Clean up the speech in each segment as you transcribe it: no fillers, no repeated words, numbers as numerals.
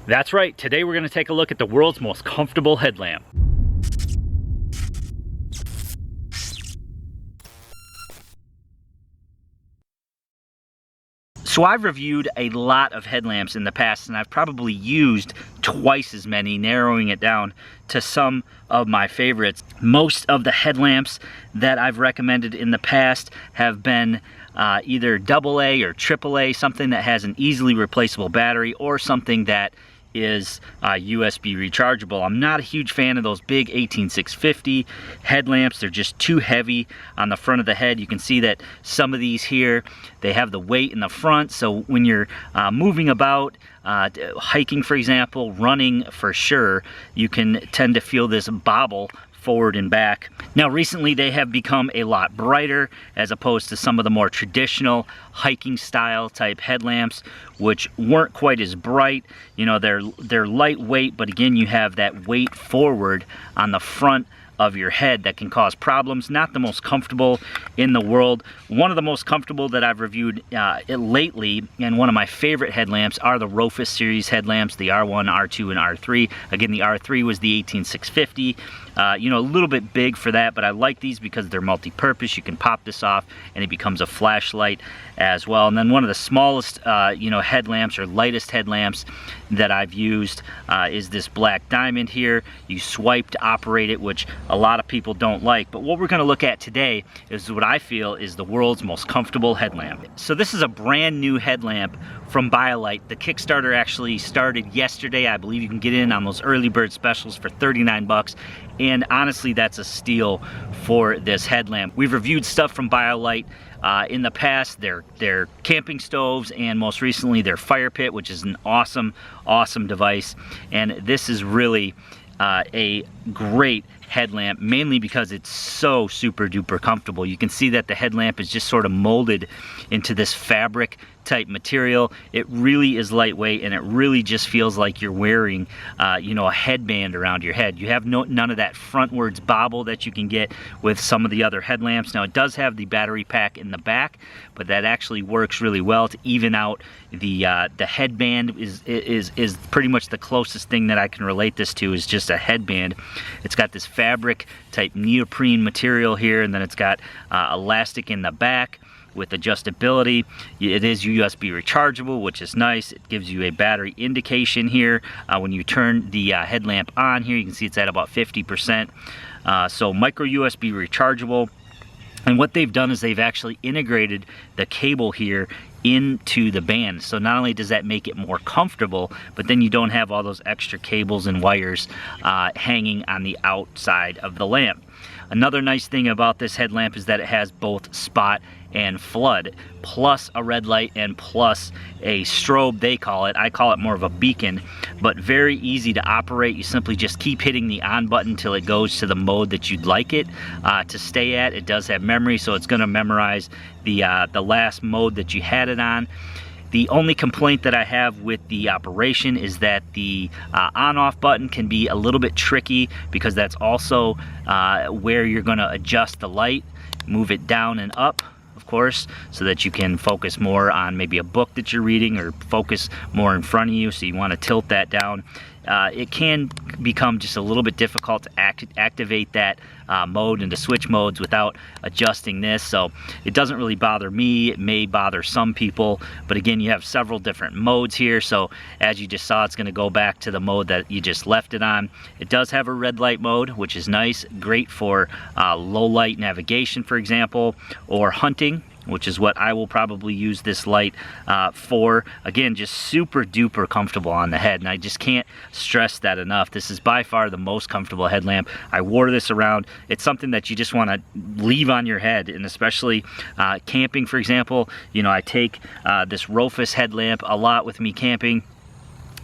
That's right, today we're going to take a look at the world's most comfortable headlamp. So I've reviewed a lot of headlamps in the past, and I've probably used twice as many, narrowing it down to some of my favorites. Most of the headlamps that I've recommended in the past have been either AA or AAA, something that has an easily replaceable battery, or something that is USB rechargeable. I'm not a huge fan of those big 18650 headlamps. They're just too heavy on the front of the head. You can see that some of these here, they have the weight in the front, so when you're moving about, hiking for example, running for sure, you can tend to feel this bobble forward and back. Now recently they have become a lot brighter as opposed to some of the more traditional hiking style type headlamps, which weren't quite as bright. You know, they're lightweight, but again, you have that weight forward on the front of your head that can cause problems. Not the most comfortable in the world. One of the most comfortable that I've reviewed lately, and one of my favorite headlamps, are the Rofus series headlamps, the R1, R2, and R3. Again, the R3 was the 18650. You know, a little bit big for that, but I like these because they're multi-purpose. You can pop this off and it becomes a flashlight as well. And then one of the smallest you know, headlamps or lightest headlamps that I've used is this black diamond here. You swipe to operate it, which a lot of people don't like, but what we're going to look at today is what I feel is the world's most comfortable headlamp. So this is a brand new headlamp from BioLite. The Kickstarter actually started yesterday. I believe you can get in on those early bird specials for 39 bucks. And honestly, that's a steal for this headlamp. We've reviewed stuff from BioLite in the past, their camping stoves, and most recently their fire pit, which is an awesome device. And this is really a great headlamp, mainly because it's so super duper comfortable. You can see that the headlamp is just sort of molded into this fabric type material. It really is lightweight, and it really just feels like you're wearing you know, a headband around your head. You have none of that frontwards bobble that you can get with some of the other headlamps. Now it does have the battery pack in the back, but that actually works really well to even out the headband. Is pretty much the closest thing that I can relate this to, is just a headband. It's got this fabric type neoprene material here, and then it's got elastic in the back with adjustability. It is USB rechargeable, which is nice. It gives you a battery indication here. When you turn the headlamp on here, you can see it's at about 50%. So micro USB rechargeable. And what they've done is they've actually integrated the cable here into the band. So not only does that make it more comfortable, but then you don't have all those extra cables and wires hanging on the outside of the lamp. Another nice thing about this headlamp is that it has both spot and flood, plus a red light and plus a strobe, they call it. I call it more of a beacon, but very easy to operate. You simply just keep hitting the on button till it goes to the mode that you'd like it to stay at. It does have memory, so it's going to memorize the last mode that you had it on. The only complaint that I have with the operation is that the on-off button can be a little bit tricky, because that's also where you're going to adjust the light, move it down and up, of course, so that you can focus more on maybe a book that you're reading, or focus more in front of you, so you want to tilt that down. It can become just a little bit difficult to activate that mode and to switch modes without adjusting this. So it doesn't really bother me. It may bother some people, but again, you have several different modes here. So as you just saw, it's going to go back to the mode that you just left it on. It does have a red light mode, which is nice, great for low light navigation, for example, or hunting, which is what I will probably use this light for. Again, just super duper comfortable on the head, and I just can't stress that enough. This is by far the most comfortable headlamp. I wore this around. It's something that you just want to leave on your head, and especially camping, for example. You know, I take this Rofus headlamp a lot with me camping,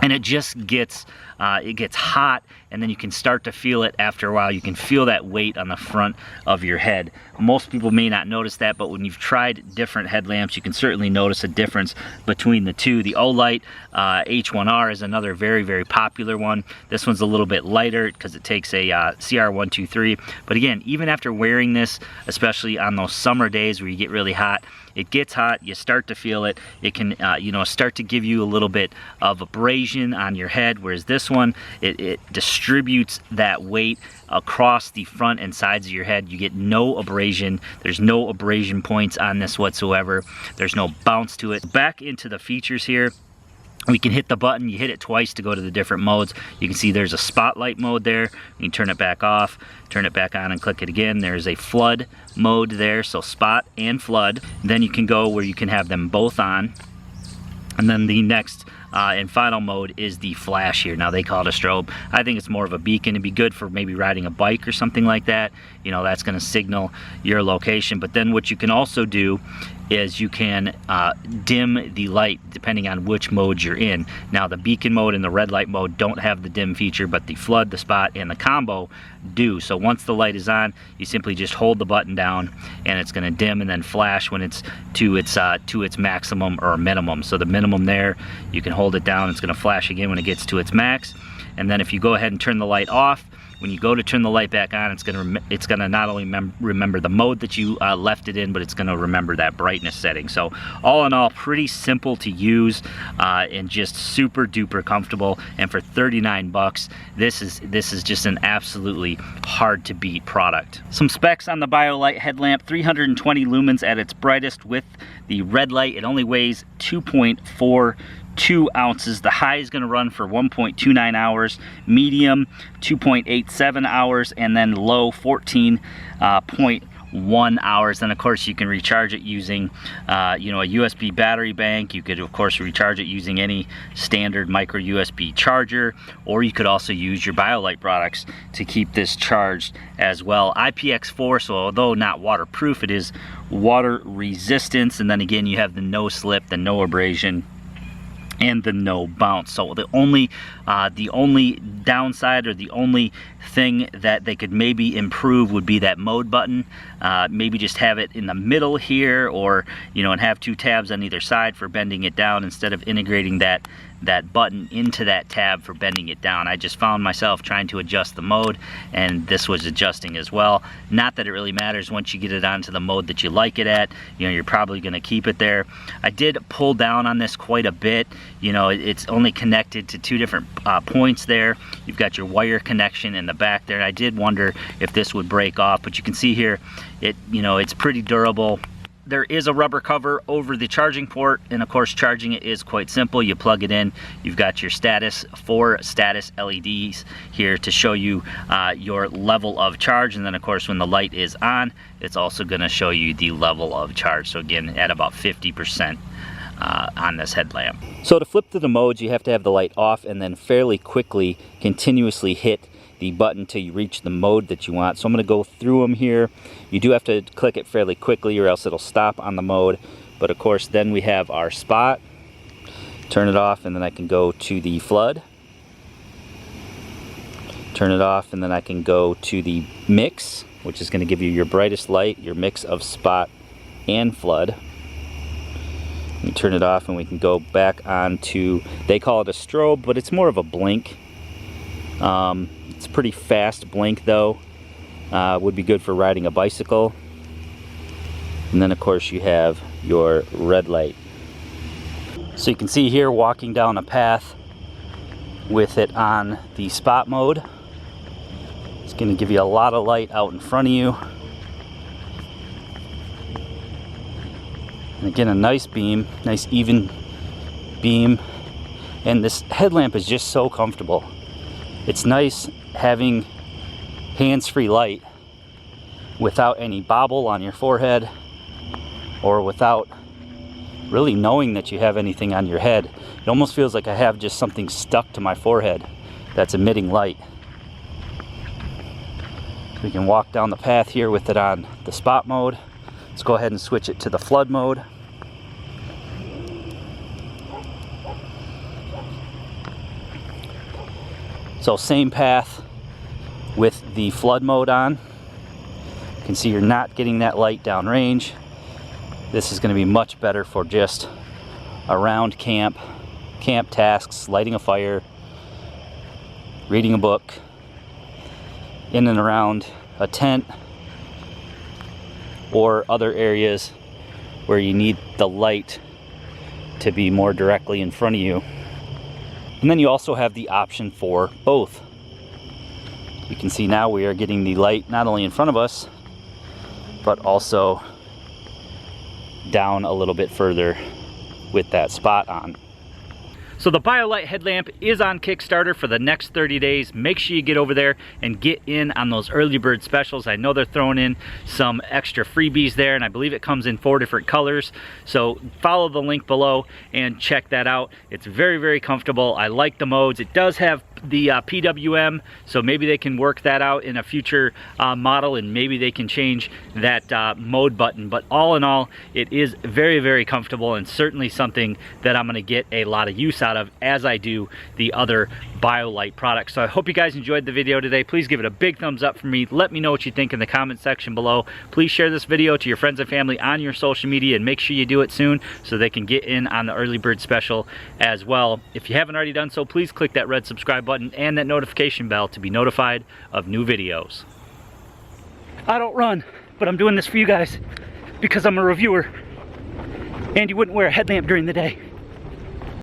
and it just gets hot, and then you can start to feel it after a while. You can feel that weight on the front of your head. Most people may not notice that, but when you've tried different headlamps, you can certainly notice a difference between the two. The BioLite H1R is another very, very popular one. This one's a little bit lighter because it takes a CR123. But again, even after wearing this, especially on those summer days where you get really hot, it gets hot, you start to feel it. It can, you know, start to give you a little bit of abrasion on your head, whereas this one, it distributes that weight across the front and sides of your head. You get no abrasion. There's no abrasion points on this whatsoever. There's no bounce to it. Back into the features here. We can hit the button, you hit it twice to go to the different modes. You can see there's a spotlight mode there. You can turn it back off, turn it back on and click it again. There's a flood mode there, so spot and flood. Then you can go where you can have them both on. And then the next and final mode is the flash here. Now they call it a strobe. I think it's more of a beacon. It'd be good for maybe riding a bike or something like that. You know, that's gonna signal your location. But then what you can also do is you can dim the light depending on which mode you're in. Now the beacon mode and the red light mode don't have the dim feature, but the flood, the spot, and the combo do. So once the light is on, you simply just hold the button down and it's gonna dim and then flash when it's to its maximum or minimum. So the minimum there, you can hold it down, it's gonna flash again when it gets to its max. And then if you go ahead and turn the light off, when you go to turn the light back on, it's gonna not only remember the mode that you left it in, but it's gonna remember that brightness setting. So all in all, pretty simple to use and just super duper comfortable. And for 39 bucks, this is just an absolutely hard to beat product. Some specs on the BioLite headlamp: 320 lumens at its brightest with the red light. It only weighs 2.42 ounces. The high is going to run for 1.29 hours, medium 2.87 hours, and then low 14.1 hours. Then of course you can recharge it using you know, a USB battery bank. You could of course recharge it using any standard micro USB charger, or you could also use your BioLite products to keep this charged as well. IPX4, so although not waterproof, it is water resistance. And then again, you have the no slip, the no abrasion, and the no bounce. So the only downside, or the only thing that they could maybe improve, would be that mode button. Maybe just have it in the middle here, or you know, and have two tabs on either side for bending it down, instead of integrating that button into that tab for bending it down. I just found myself trying to adjust the mode, and this was adjusting as well. Not that it really matters. Once you get it onto the mode that you like it at, you know, you're probably going to keep it there. I did pull down on this quite a bit. You know, it's only connected to two different points there. You've got your wire connection in the back there. I did wonder if this would break off, but you can see here, you know, it's pretty durable. There is a rubber cover over the charging port, and of course charging it is quite simple. You plug it in, you've got your four status LEDs here to show you your level of charge, and then of course when the light is on, it's also going to show you the level of charge. So again, at about 50% on this headlamp. So to flip to the modes, you have to have the light off and then fairly quickly continuously hit the button till you reach the mode that you want. So I'm going to go through them here. You do have to click it fairly quickly, or else it'll stop on the mode. But of course, then we have our spot. Turn it off, and then I can go to the flood. Turn it off, and then I can go to the mix, which is going to give you your brightest light, your mix of spot and flood. You turn it off, and we can go back on to, they call it a strobe, but it's more of a blink. It's a pretty fast blink though. Would be good for riding a bicycle. And then of course you have your red light. So you can see here, walking down a path with it on the spot mode. It's going to give you a lot of light out in front of you. And again, a nice beam, nice even beam. And this headlamp is just so comfortable. It's nice having hands-free light without any bobble on your forehead, or without really knowing that you have anything on your head. It almost feels like I have just something stuck to my forehead that's emitting light. We can walk down the path here with it on the spot mode. Let's go ahead and switch it to the flood mode. So same path with the flood mode on. You can see you're not getting that light downrange. This is going to be much better for just around camp tasks, lighting a fire, reading a book, in and around a tent, or other areas where you need the light to be more directly in front of you. And then you also have the option for both. You can see now we are getting the light not only in front of us, but also down a little bit further with that spot on. So the BioLite headlamp is on Kickstarter for the next 30 days. Make sure you get over there and get in on those early bird specials. I know they're throwing in some extra freebies there, and I believe it comes in 4 different colors. So follow the link below and check that out. It's very, very comfortable. I like the modes. It does have the PWM, so maybe they can work that out in a future model, and maybe they can change that mode button. But all in all, it is very, very comfortable, and certainly something that I'm going to get a lot of use out of as I do the other BioLite products. So I hope you guys enjoyed the video today. Please give it a big thumbs up for me. Let me know what you think in the comment section below. Please share this video to your friends and family on your social media, and make sure you do it soon so they can get in on the early bird special as well. If you haven't already done so, please click that red subscribe button and that notification bell to be notified of new videos. I don't run, but I'm doing this for you guys because I'm a reviewer, and you wouldn't wear a headlamp during the day.